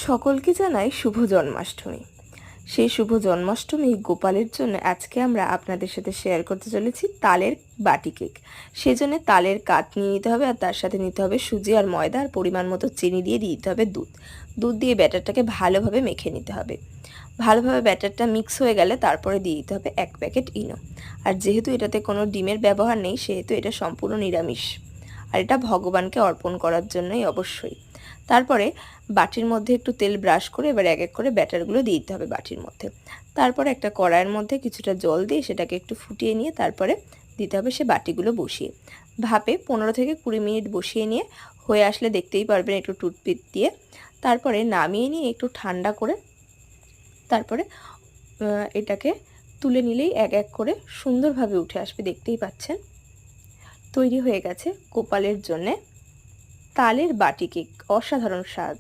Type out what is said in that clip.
সকলকে জানাই শুভ জন্মাষ্টমী। সেই শুভ জন্মাষ্টমী গোপালের জন্য আজকে আমরা আপনাদের সাথে শেয়ার করতে চলেছি তালের বাটি কেক। সেজন্য তালের কাঠ নিয়ে নিতে হবে, আর তার সাথে নিতে হবে সুজি আর ময়দা, আর পরিমাণ মতো চিনি দিয়ে দিতে হবে দুধ দিয়ে ব্যাটারটাকে ভালোভাবে মেখে নিতে হবে। ভালোভাবে ব্যাটারটা মিক্স হয়ে গেলে তারপরে দিয়ে দিতে হবে 1 প্যাকেট ইনো। আর যেহেতু এটাতে কোনো ডিমের ব্যবহার নেই, সেহেতু এটা সম্পূর্ণ নিরামিষ, আর এটা ভগবানকে অর্পণ করার জন্যই অবশ্যই। তারপরে বাটির মধ্যে একটু তেল ব্রাশ করে এবার এক এক করে ব্যাটারগুলো দিয়ে দিতে হবে বাটির মধ্যে। তারপরে একটা কড়াইয়ের মধ্যে কিছুটা জল দিয়ে সেটাকে একটু ফুটিয়ে নিয়ে তারপরে দিতে হবে সে বাটিগুলো বসিয়ে। ভাপে 15 থেকে 20 মিনিট বসিয়ে নিয়ে হয়ে আসলে দেখতেই পারবেন একটু টুথপিক দিয়ে। তারপরে নামিয়ে নিয়ে একটু ঠান্ডা করে তারপরে এটাকে তুলে নিলেই এক এক করে সুন্দরভাবে উঠে আসবে। দেখতেই পাচ্ছেন তৈরি হয়ে গেছে গোপালের জন্যে তালের বাটি কেক। অসাধারণ স্বাদ।